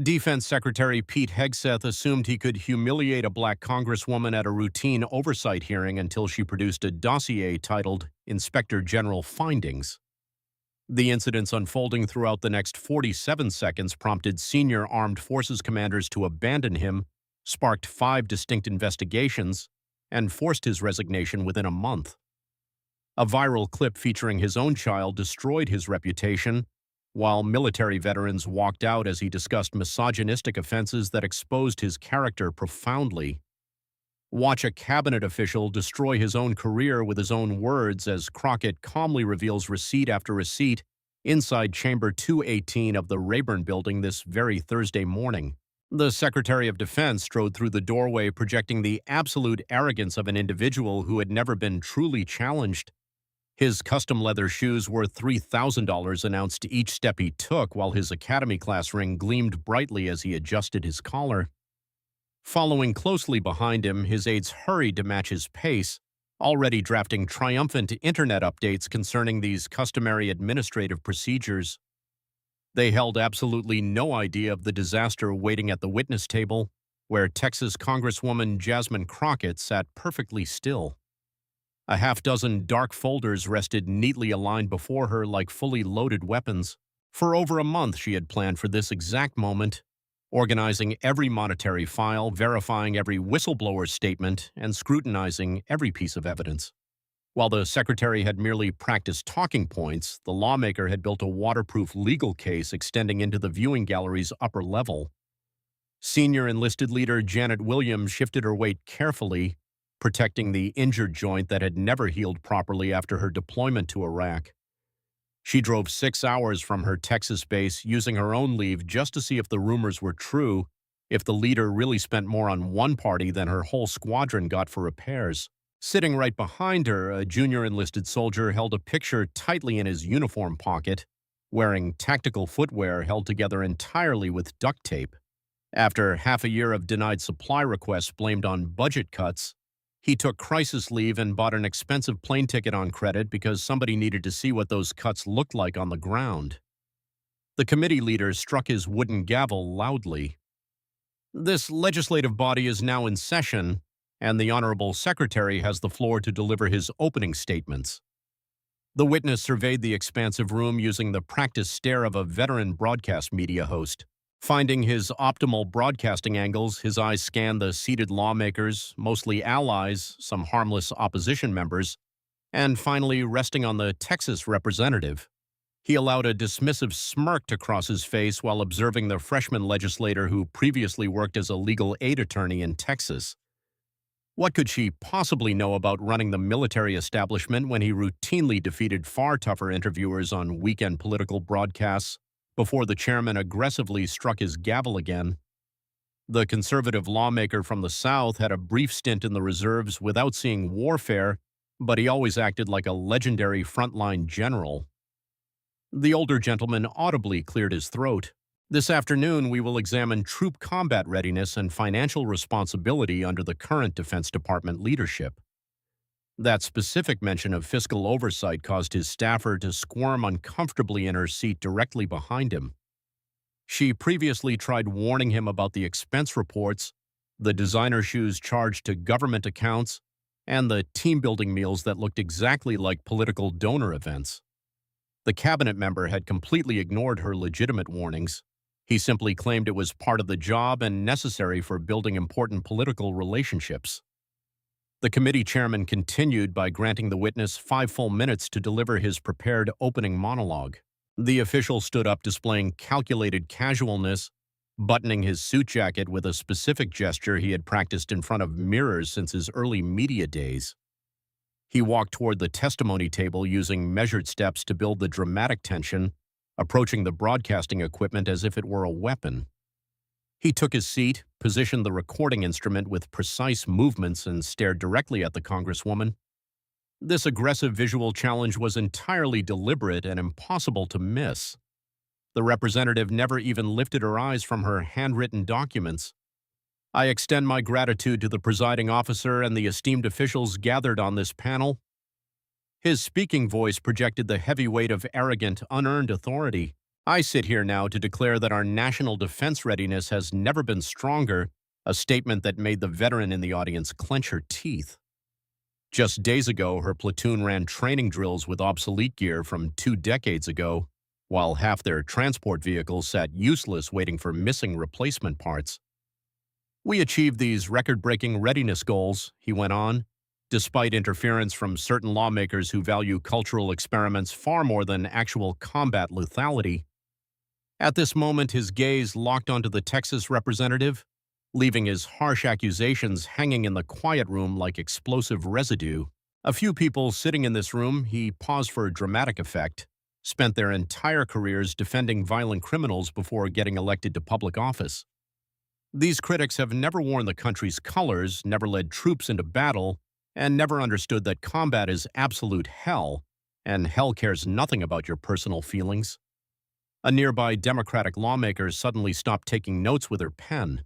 Defense Secretary Pete Hegseth assumed he could humiliate a black congresswoman at a routine oversight hearing until she produced a dossier titled Inspector General Findings. The incidents unfolding throughout the next 47 seconds prompted senior armed forces commanders to abandon him, sparked 5 distinct investigations, and forced his resignation within a month. A viral clip featuring his own child destroyed his reputation, while military veterans walked out as he discussed misogynistic offenses that exposed his character profoundly. Watch a cabinet official destroy his own career with his own words as Crockett calmly reveals receipt after receipt inside Chamber 218 of the Rayburn Building this very Thursday morning. The Secretary of Defense strode through the doorway projecting the absolute arrogance of an individual who had never been truly challenged. His custom leather shoes worth $3,000 announced each step he took, while his academy class ring gleamed brightly as he adjusted his collar. Following closely behind him, his aides hurried to match his pace, already drafting triumphant internet updates concerning these customary administrative procedures. They held absolutely no idea of the disaster waiting at the witness table, where Texas Congresswoman Jasmine Crockett sat perfectly still. A half-dozen dark folders rested neatly aligned before her like fully loaded weapons. For over a month she had planned for this exact moment, organizing every monetary file, verifying every whistleblower statement, and scrutinizing every piece of evidence. While the secretary had merely practiced talking points, the lawmaker had built a waterproof legal case extending into the viewing gallery's upper level. Senior enlisted leader Janet Williams shifted her weight carefully, protecting the injured joint that had never healed properly after her deployment to Iraq. She drove 6 hours from her Texas base using her own leave just to see if the rumors were true, if the leader really spent more on one party than her whole squadron got for repairs. Sitting right behind her, a junior enlisted soldier held a picture tightly in his uniform pocket, wearing tactical footwear held together entirely with duct tape. After half a year of denied supply requests blamed on budget cuts, he took crisis leave and bought an expensive plane ticket on credit because somebody needed to see what those cuts looked like on the ground. The committee leader struck his wooden gavel loudly. This legislative body is now in session, and the Honorable Secretary has the floor to deliver his opening statements. The witness surveyed the expansive room using the practiced stare of a veteran broadcast media host. Finding his optimal broadcasting angles, his eyes scanned the seated lawmakers, mostly allies, some harmless opposition members, and finally resting on the Texas representative. He allowed a dismissive smirk to cross his face while observing the freshman legislator who previously worked as a legal aid attorney in Texas. What could she possibly know about running the military establishment when he routinely defeated far tougher interviewers on weekend political broadcasts before the chairman aggressively struck his gavel again? The conservative lawmaker from the South had a brief stint in the reserves without seeing warfare, but he always acted like a legendary frontline general. The older gentleman audibly cleared his throat. This afternoon, we will examine troop combat readiness and financial responsibility under the current Defense Department leadership. That specific mention of fiscal oversight caused his staffer to squirm uncomfortably in her seat directly behind him. She previously tried warning him about the expense reports, the designer shoes charged to government accounts, and the team-building meals that looked exactly like political donor events. The cabinet member had completely ignored her legitimate warnings. He simply claimed it was part of the job and necessary for building important political relationships. The committee chairman continued by granting the witness 5 full minutes to deliver his prepared opening monologue. The official stood up displaying calculated casualness, buttoning his suit jacket with a specific gesture he had practiced in front of mirrors since his early media days. He walked toward the testimony table using measured steps to build the dramatic tension, approaching the broadcasting equipment as if it were a weapon. He took his seat, positioned the recording instrument with precise movements, and stared directly at the Congresswoman. This aggressive visual challenge was entirely deliberate and impossible to miss. The representative never even lifted her eyes from her handwritten documents. I extend my gratitude to the presiding officer and the esteemed officials gathered on this panel. His speaking voice projected the heavy weight of arrogant, unearned authority. I sit here now to declare that our national defense readiness has never been stronger, a statement that made the veteran in the audience clench her teeth. Just days ago, her platoon ran training drills with obsolete gear from 2 decades ago, while half their transport vehicles sat useless waiting for missing replacement parts. We achieved these record-breaking readiness goals, he went on, despite interference from certain lawmakers who value cultural experiments far more than actual combat lethality. At this moment, his gaze locked onto the Texas representative, leaving his harsh accusations hanging in the quiet room like explosive residue. A few people sitting in this room, he paused for dramatic effect, spent their entire careers defending violent criminals before getting elected to public office. These critics have never worn the country's colors, never led troops into battle, and never understood that combat is absolute hell, and hell cares nothing about your personal feelings. A nearby Democratic lawmaker suddenly stopped taking notes with her pen.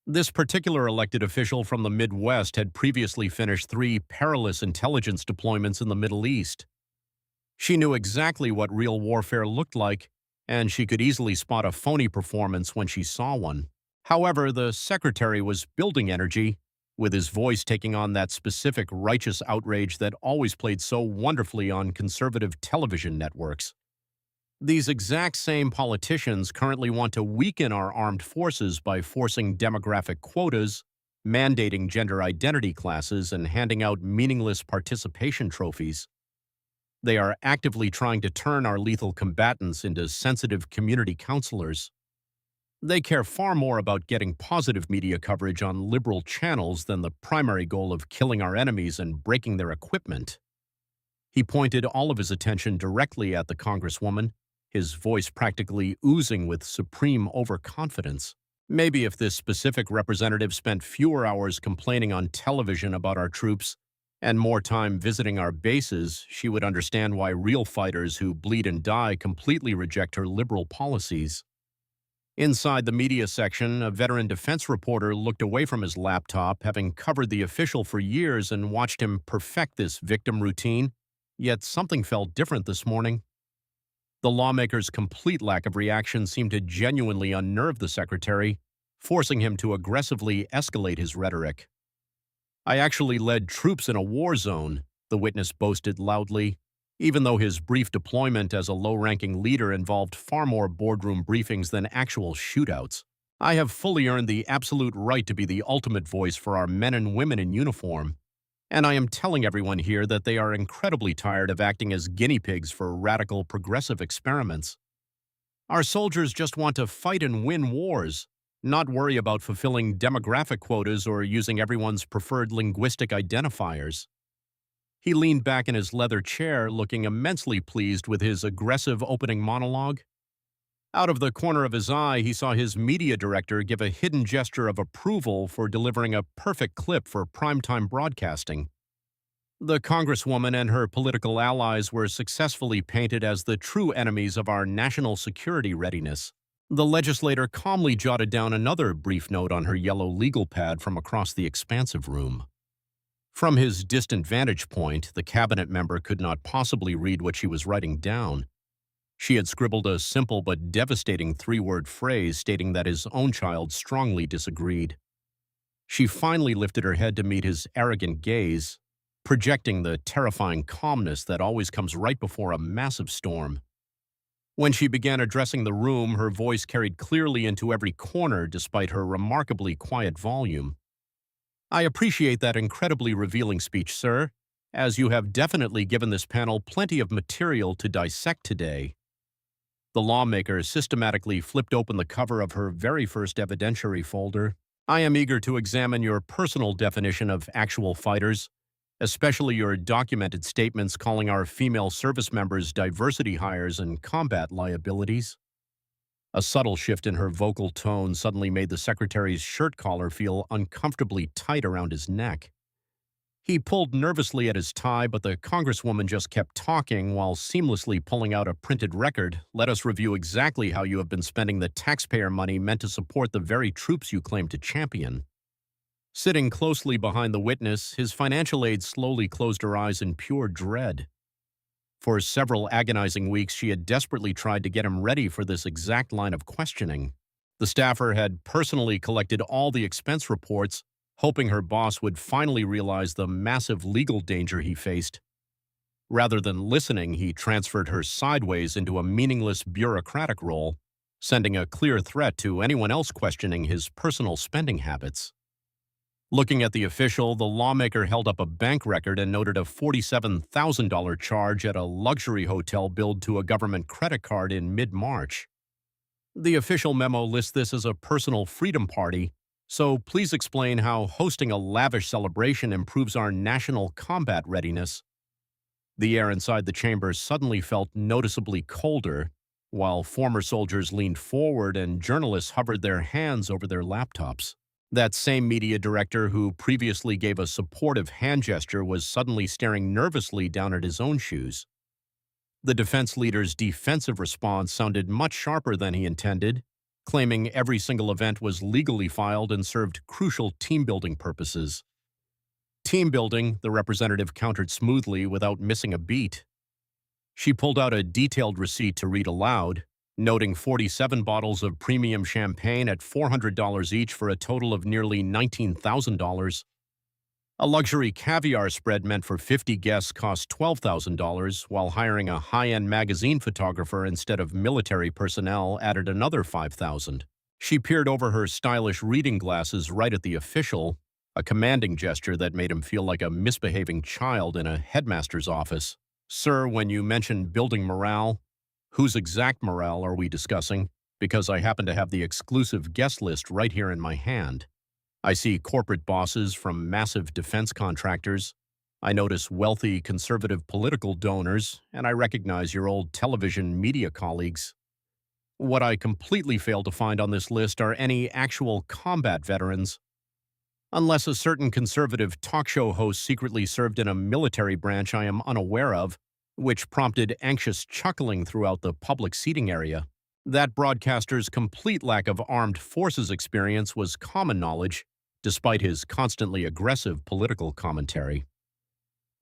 This particular elected official from the Midwest had previously finished 3 perilous intelligence deployments in the Middle East. She knew exactly what real warfare looked like, and she could easily spot a phony performance when she saw one. However, the secretary was building energy, with his voice taking on that specific righteous outrage that always played so wonderfully on conservative television networks. These exact same politicians currently want to weaken our armed forces by forcing demographic quotas, mandating gender identity classes, and handing out meaningless participation trophies. They are actively trying to turn our lethal combatants into sensitive community counselors. They care far more about getting positive media coverage on liberal channels than the primary goal of killing our enemies and breaking their equipment. He pointed all of his attention directly at the Congresswoman, his voice practically oozing with supreme overconfidence. Maybe if this specific representative spent fewer hours complaining on television about our troops and more time visiting our bases, she would understand why real fighters who bleed and die completely reject her liberal policies. Inside the media section, a veteran defense reporter looked away from his laptop, having covered the official for years and watched him perfect this victim routine, yet something felt different this morning. The lawmaker's complete lack of reaction seemed to genuinely unnerve the secretary, forcing him to aggressively escalate his rhetoric. "I actually led troops in a war zone," the witness boasted loudly, even though his brief deployment as a low-ranking leader involved far more boardroom briefings than actual shootouts. "I have fully earned the absolute right to be the ultimate voice for our men and women in uniform, and I am telling everyone here that they are incredibly tired of acting as guinea pigs for radical progressive experiments. Our soldiers just want to fight and win wars, not worry about fulfilling demographic quotas or using everyone's preferred linguistic identifiers." He leaned back in his leather chair, looking immensely pleased with his aggressive opening monologue. Out of the corner of his eye, he saw his media director give a hidden gesture of approval for delivering a perfect clip for primetime broadcasting. The Congresswoman and her political allies were successfully painted as the true enemies of our national security readiness. The legislator calmly jotted down another brief note on her yellow legal pad from across the expansive room. From his distant vantage point, the cabinet member could not possibly read what she was writing down. She had scribbled a simple but devastating 3-word phrase stating that his own child strongly disagreed. She finally lifted her head to meet his arrogant gaze, projecting the terrifying calmness that always comes right before a massive storm. When she began addressing the room, her voice carried clearly into every corner despite her remarkably quiet volume. "I appreciate that incredibly revealing speech, sir, as you have definitely given this panel plenty of material to dissect today." The lawmaker systematically flipped open the cover of her very first evidentiary folder. "I am eager to examine your personal definition of actual fighters, especially your documented statements calling our female service members diversity hires and combat liabilities." A subtle shift in her vocal tone suddenly made the secretary's shirt collar feel uncomfortably tight around his neck. He pulled nervously at his tie, but the Congresswoman just kept talking while seamlessly pulling out a printed record. "Let us review exactly how you have been spending the taxpayer money meant to support the very troops you claim to champion." Sitting closely behind the witness, his financial aide slowly closed her eyes in pure dread. For several agonizing weeks, she had desperately tried to get him ready for this exact line of questioning. The staffer had personally collected all the expense reports, hoping her boss would finally realize the massive legal danger he faced. Rather than listening, he transferred her sideways into a meaningless bureaucratic role, sending a clear threat to anyone else questioning his personal spending habits. Looking at the official, the lawmaker held up a bank record and noted a $47,000 charge at a luxury hotel billed to a government credit card in mid-March. The official memo lists this as a personal freedom party, so please explain how hosting a lavish celebration improves our national combat readiness. The air inside the chamber suddenly felt noticeably colder, while former soldiers leaned forward and journalists hovered their hands over their laptops. That same media director who previously gave a supportive hand gesture was suddenly staring nervously down at his own shoes. The defense leader's defensive response sounded much sharper than he intended, claiming every single event was legally filed and served crucial team-building purposes. Team building, the representative countered smoothly without missing a beat. She pulled out a detailed receipt to read aloud, noting 47 bottles of premium champagne at $400 each for a total of nearly $19,000. A luxury caviar spread meant for 50 guests cost $12,000, while hiring a high-end magazine photographer instead of military personnel added another $5,000. She peered over her stylish reading glasses right at the official, a commanding gesture that made him feel like a misbehaving child in a headmaster's office. Sir, when you mention building morale, whose exact morale are we discussing? Because I happen to have the exclusive guest list right here in my hand. I see corporate bosses from massive defense contractors. I notice wealthy conservative political donors, and I recognize your old television media colleagues. What I completely fail to find on this list are any actual combat veterans. Unless a certain conservative talk show host secretly served in a military branch I am unaware of, which prompted anxious chuckling throughout the public seating area. That broadcaster's complete lack of armed forces experience was common knowledge, despite his constantly aggressive political commentary.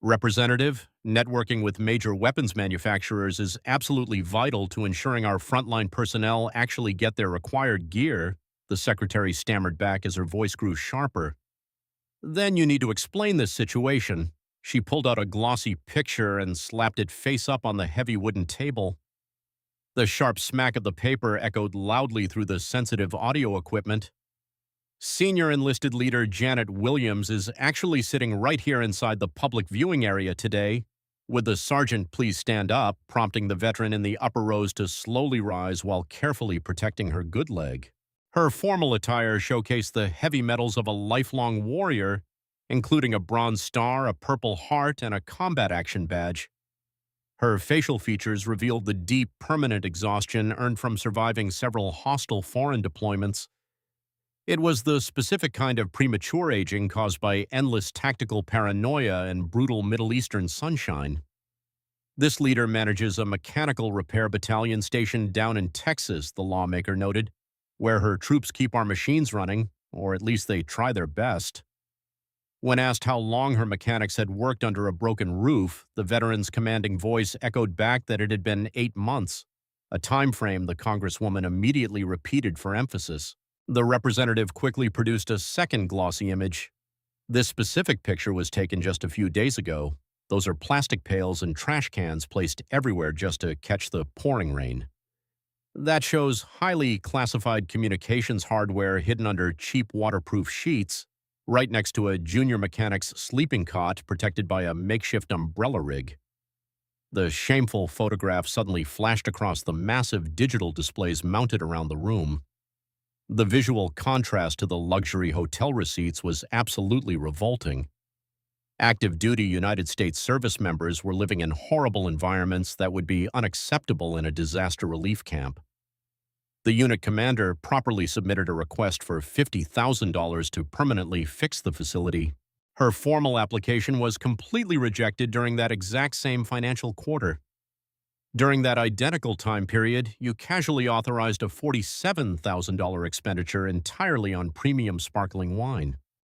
Representative, networking with major weapons manufacturers is absolutely vital to ensuring our frontline personnel actually get their required gear, the secretary stammered back as her voice grew sharper. Then you need to explain this situation. She pulled out a glossy picture and slapped it face up on the heavy wooden table. The sharp smack of the paper echoed loudly through the sensitive audio equipment. Senior enlisted leader Janet Williams is actually sitting right here inside the public viewing area today. Would the sergeant please stand up, prompting the veteran in the upper rows to slowly rise while carefully protecting her good leg. Her formal attire showcased the heavy metals of a lifelong warrior, including a bronze star, a purple heart, and a combat action badge. Her facial features revealed the deep, permanent exhaustion earned from surviving several hostile foreign deployments. It was the specific kind of premature aging caused by endless tactical paranoia and brutal Middle Eastern sunshine. This leader manages a mechanical repair battalion stationed down in Texas, the lawmaker noted, where her troops keep our machines running, or at least they try their best. When asked how long her mechanics had worked under a broken roof, the veteran's commanding voice echoed back that it had been 8 months, a time frame the Congresswoman immediately repeated for emphasis. The representative quickly produced a second glossy image. This specific picture was taken just a few days ago. Those are plastic pails and trash cans placed everywhere just to catch the pouring rain. That shows highly classified communications hardware hidden under cheap waterproof sheets, right next to a junior mechanic's sleeping cot protected by a makeshift umbrella rig. The shameful photograph suddenly flashed across the massive digital displays mounted around the room. The visual contrast to the luxury hotel receipts was absolutely revolting. Active-duty United States service members were living in horrible environments that would be unacceptable in a disaster relief camp. The unit commander properly submitted a request for $50,000 to permanently fix the facility. Her formal application was completely rejected during that exact same financial quarter. During that identical time period, you casually authorized a $47,000 expenditure entirely on premium sparkling wine.